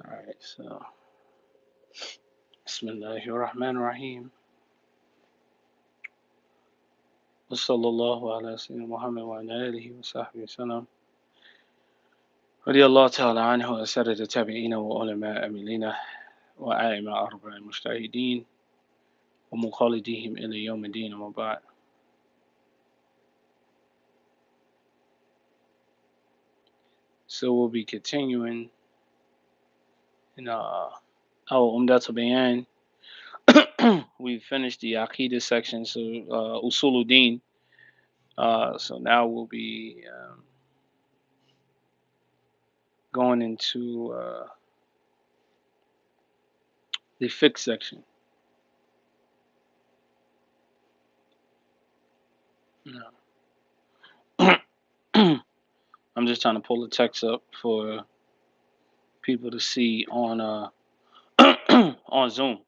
Alright, so Bismillahirrahmanirrahim. Wa sallallahu ala Sayyidina Muhammad wa ala alihi wa sahbihi wa sallam. رضي الله تعالى عنه وأسرة التابعين وعلماء أملنا وأئمة أربع المجتهدين ومخالديهم إلى يوم الدين وبعد. So we'll be continuing in our Umdat'l Bayaan. We finished the Aqidah section, so Usuluddin. So now we'll be going into the fiqh section. No. I'm just trying to pull the text up for people to see on on Zoom.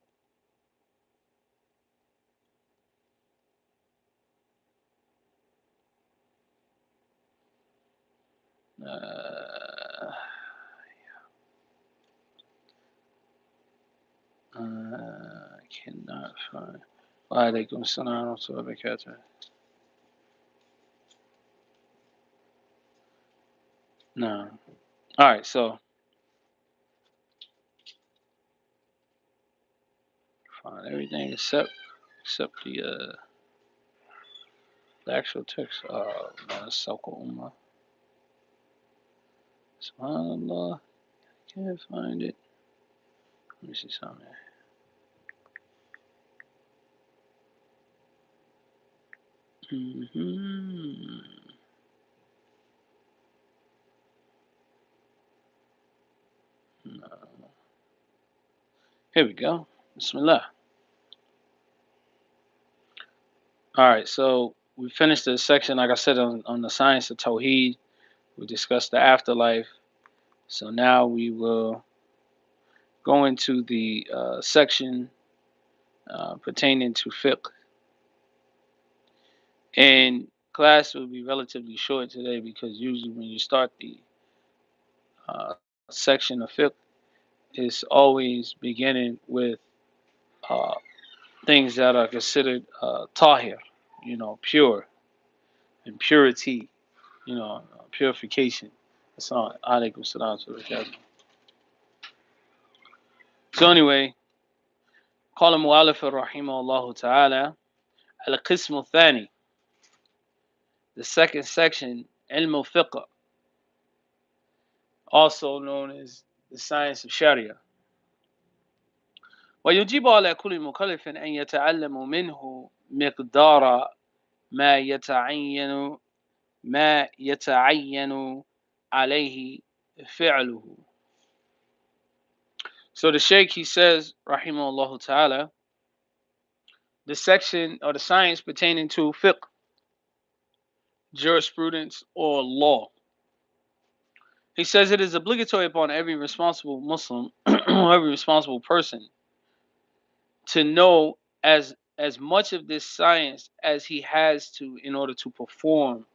Uh, I cannot find. Walaikum salam wa rahmatullahi wa barakatuh. No. All right, so find everything except the actual text. Oh man, Sawqa Ummah. Subhanallah, can't find it. Let me see something. No. Here we go. Bismillah. All right, so we finished the section, like I said, on the science of Tawheed. We discussed the afterlife. So now we will go into the section pertaining to fiqh. And class will be relatively short today because usually when you start the uh, section of fiqh, it's always beginning with uh, things that are considered tahir, pure, and purity, purification. That's all. Alaikum salam wa barakatuh. So anyway, قال المؤلف رحمه الله تعالى القسم الثاني, the second section, علم الفقه, also known as the science of Sharia. ويجب على كل مكلف أن يتعلم منه مقدار ما يتعين ما يتعين عليه فعله. So the Sheikh, he says, rahimahullah ta'ala, the section or the science pertaining to fiqh, jurisprudence, or law. He says it is obligatory upon every responsible Muslim, every responsible person, to know as much of this science as he has to in order to perform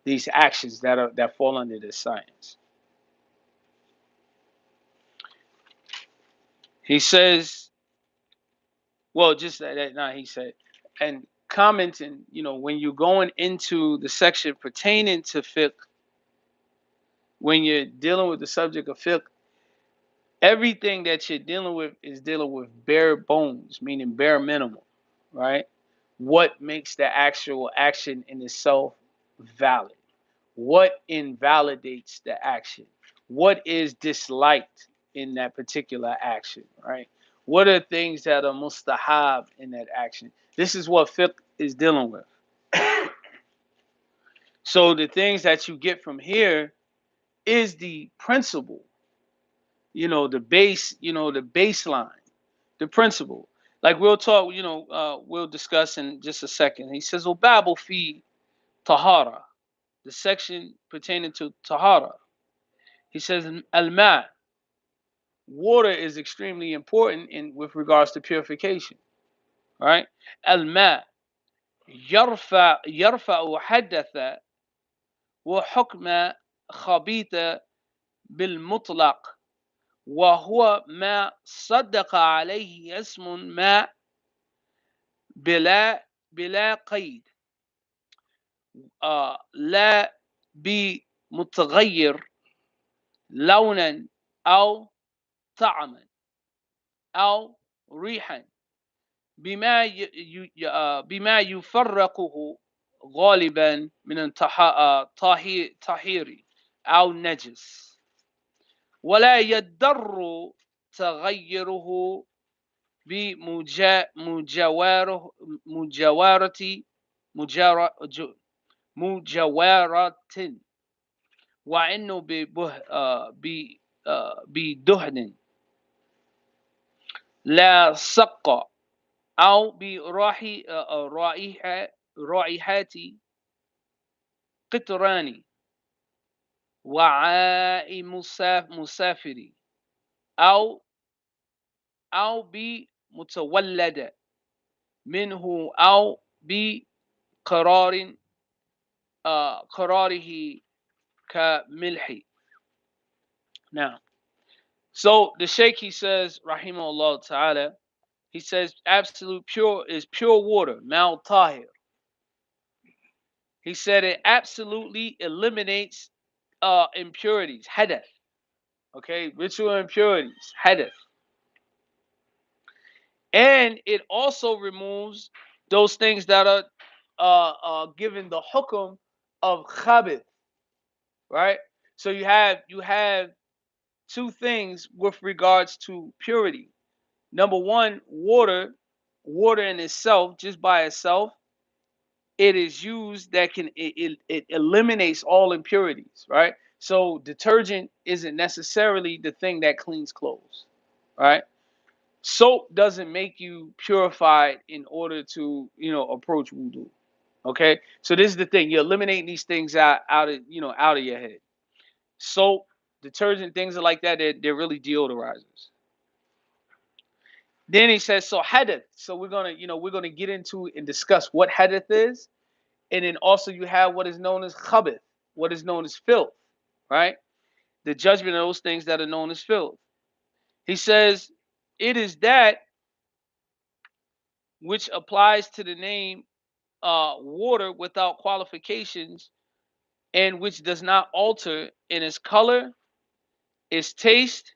these actions that fall under this science. He says, well, just that now he said, and commenting, when you're going into the section pertaining to fiqh, when you're dealing with the subject of fiqh, everything that you're dealing with is dealing with bare bones, meaning bare minimum, right? What makes the actual action in itself valid? What invalidates the action? What is disliked in that particular action, right? What are things that are mustahab in that action? This is what fiqh is dealing with. So the things that you get from here is the principle, the base, the baseline, the principle. Like we'll talk, we'll discuss in just a second. He says, "Babel fi tahara," the section pertaining to tahara. He says, "Al-ma," water is extremely important with regards to purification. Right? Al-ma yarfa'u hadatha wa hukma khabitha bil mutlaq وهو ما صدق عليه اسم ما بلا قيد لا بمتغير لونا أو طعما أو ريحا بما يفرقه غالبا من طهير أو نجس ولا يضر تغيره بمجاورة مجاورة مجاورة وإنه بدهن لا سق أو رائحة قطران وعاء مسافر أو بمتولد منه أو بقرار قراره كملح. Now, so the Sheikh, he says, rahimahullah ta'ala, he says absolute pure is pure water, mal tahir. He said it absolutely eliminates impurities, hadath. Okay, ritual impurities, hadath. And it also removes those things that are given the hukum of khabith, right? So you have two things with regards to purity. Number one, water in itself, just by itself, it is used that it eliminates all impurities, right? So detergent isn't necessarily the thing that cleans clothes, right? Soap doesn't make you purified in order to, approach wudu. Okay, so this is the thing: you're eliminating these things out of your head. Soap, detergent, things like that. They're really deodorizers. Then he says, so hadith. So we're gonna get into and discuss what hadith is, and then also you have what is known as khabith, what is known as filth, right? The judgment of those things that are known as filth. He says it is that which applies to the name water without qualifications and which does not alter in its color, its taste,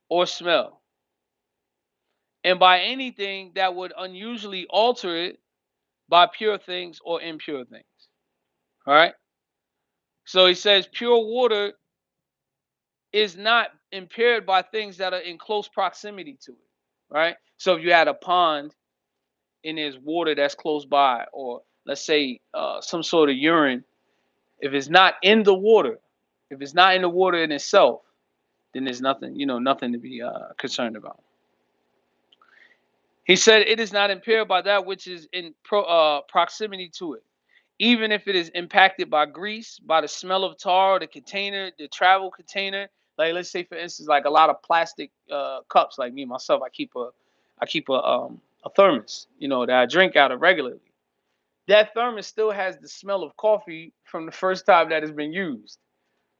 or smell, and by anything that would unusually alter it by pure things or impure things. All right. So he says pure water is not impaired by things that are in close proximity to it. Right. So if you had a pond and there's water that's close by, or let's say some sort of urine, if it's not in the water, if it's not in the water in itself, then there's nothing, nothing to be concerned about. He said it is not impaired by that which is in proximity to it, even if it is impacted by grease, by the smell of tar, the container, the travel container. Like let's say, for instance, like a lot of plastic cups. Like me myself, I keep a thermos, that I drink out of regularly. That thermos still has the smell of coffee from the first time that it's been used.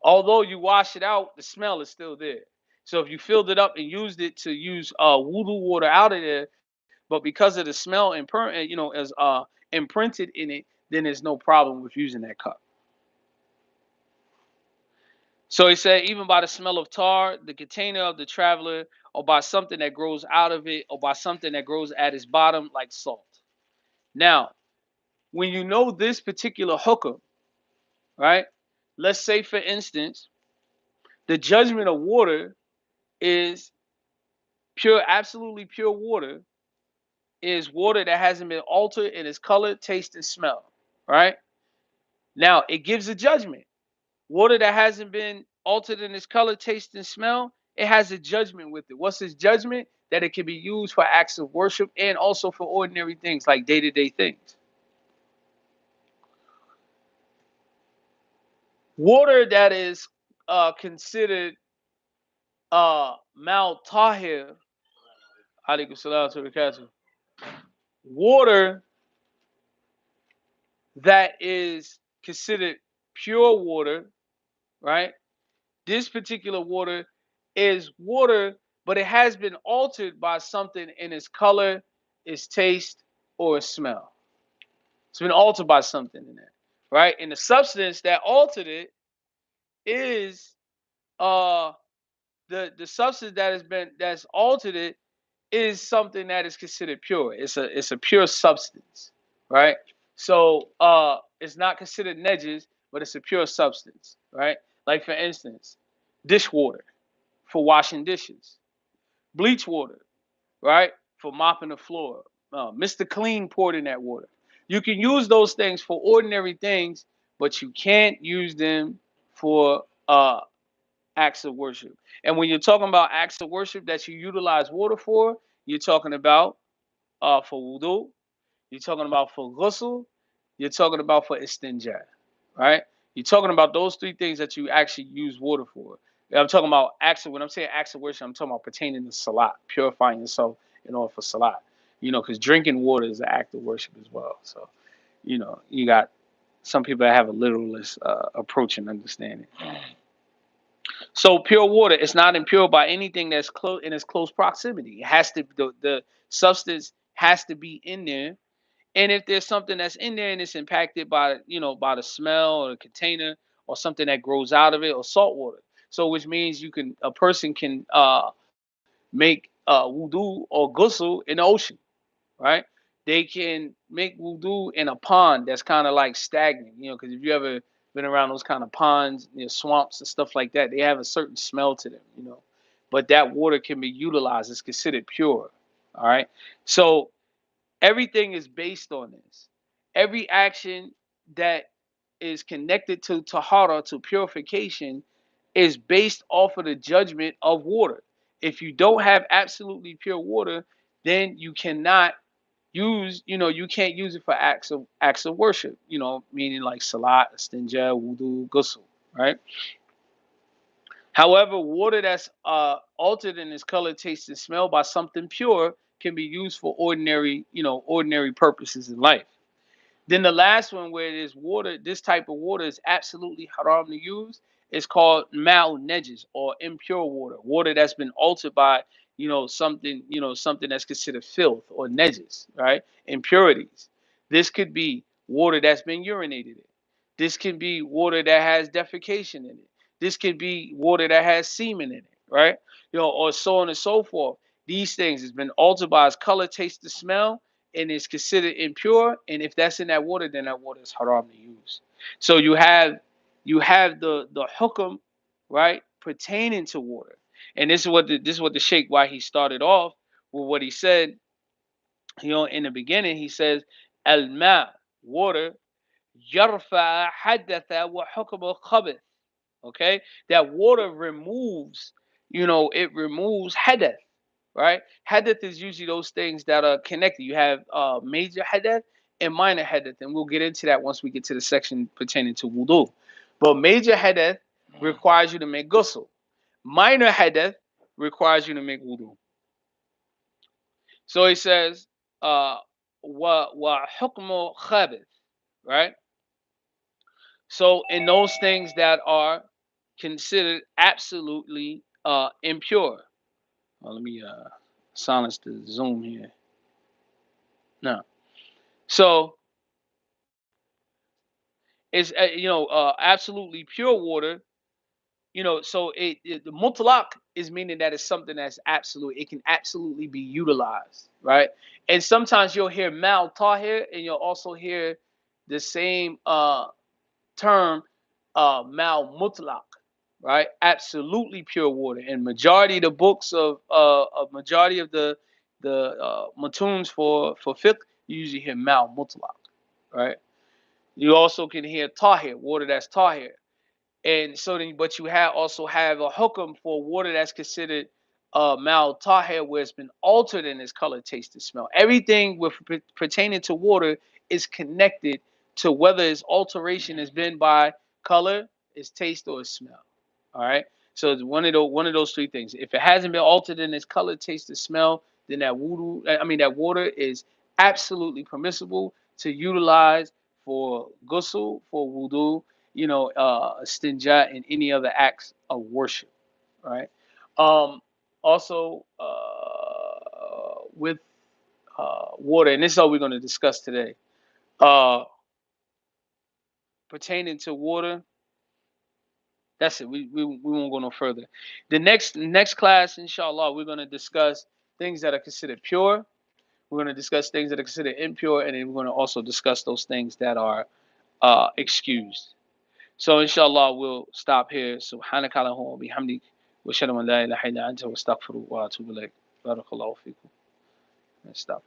Although you wash it out, the smell is still there. So if you filled it up and used it to use wudu water out of there, but because of the smell as imprinted in it, then there's no problem with using that cup. So he said, even by the smell of tar, the container of the traveler, or by something that grows out of it, or by something that grows at its bottom, like salt. Now, when you know this particular hukum, right? Let's say, for instance, the judgment of water is pure, absolutely pure water is water that hasn't been altered in its color, taste, and smell, right? Now, it gives a judgment. Water that hasn't been altered in its color, taste, and smell, it has a judgment with it. What's its judgment? That it can be used for acts of worship and also for ordinary things like day-to-day things. Water that is considered mal tahir, alaykum salam, water that is considered pure water, right? This particular water is water, but it has been altered by something in its color, its taste, or its smell. It's been altered by something in there, right? And the substance that altered it is uh the substance that has been that's altered it is something that is considered pure. It's a pure substance, right? So it's not considered nejas, but it's a pure substance, right? Like for instance, dishwater for washing dishes, bleach water, right, for mopping the floor. Mr. Clean poured in that water. You can use those things for ordinary things, but you can't use them for acts of worship. And when you're talking about acts of worship that you utilize water for, you're talking about for wudu, you're talking about for ghusl, you're talking about for istinja, right? You're talking about those three things that you actually use water for. I'm talking about acts of, when I'm saying acts of worship, I'm talking about pertaining to salat, purifying yourself in order for salat. Because drinking water is an act of worship as well. So, you got some people that have a literalist approach and understanding. So pure water is not impure by anything that's close in its close proximity. It has to the substance has to be in there. And if there's something that's in there and it's impacted by by the smell or the container or something that grows out of it or salt water. So which means a person can make wudu or ghusl in the ocean, right? They can make wudu in a pond that's kind of like stagnant, because if you ever been around those kind of ponds, swamps and stuff like that, they have a certain smell to them. But that water can be utilized. It's considered pure. All right. So everything is based on this. Every action that is connected to tahara, to purification, is based off of the judgment of water. If you don't have absolutely pure water, then you cannot you can't use it for acts of worship, meaning like salat, istinja, wudu, ghusl, right? However, water that's altered in its color, taste, and smell by something pure can be used for ordinary purposes in life. Then the last one, where it is water, this type of water is absolutely haram to use. It's called mal nejas, or impure water, water that's been altered by something that's considered filth or nejas, right? Impurities. This could be water that's been urinated in. This can be water that has defecation in it. This could be water that has semen in it, right? Or so on and so forth. These things has been altered by its color, taste, and smell, and is considered impure. And if that's in that water, then that water is haram to use. So you have the hukum, right, pertaining to water. And this is what the sheikh, why he started off with what he said. In the beginning, he says al ma, water, yarfa hadatha wa hukm al khabith. Okay, that water removes, it removes hadath, right? Hadith is usually those things that are connected. You have major hadith and minor hadith, and we'll get into that once we get to the section pertaining to wudu. But major hadith requires you to make ghusl. Minor hadith requires you to make wudu. So he says, wa hukmu khabith, right? So in those things that are considered absolutely impure. Well, let me silence the Zoom here. No. So it's absolutely pure water. So the mutlaq is meaning that it's something that's absolute. It can absolutely be utilized, right? And sometimes you'll hear mal tahir, and you'll also hear the same term mal mutlaq, right? Absolutely pure water. And majority of the books of majority of the matuns for fiqh, you usually hear mal mutlaq, right? You also can hear tahir, water that's tahir. And so then, but you also have a hukum for water that's considered mal tahir, where it's been altered in its color, taste, and smell. Everything pertaining to water is connected to whether its alteration has been by color, its taste, or its smell. All right. So it's one of those three things. If it hasn't been altered in its color, taste, and smell, then that water is absolutely permissible to utilize for ghusl, for wudu, stinja, and any other acts of worship, right? Um, Also, with water, and this is all we're going to discuss today. Uh, Pertaining to water, that's it. We won't go no further. The next class, inshallah, we're going to discuss things that are considered pure. We're going to discuss things that are considered impure, and then we're going to also discuss those things that are excused. So inshallah, we'll stop here. Subhanaka Allahumma wa bihamdik wa ashhadu an la ilaha illa anta wa astaghfiruka wa atubu ilaik. Barakallahu fikum. Let's stop.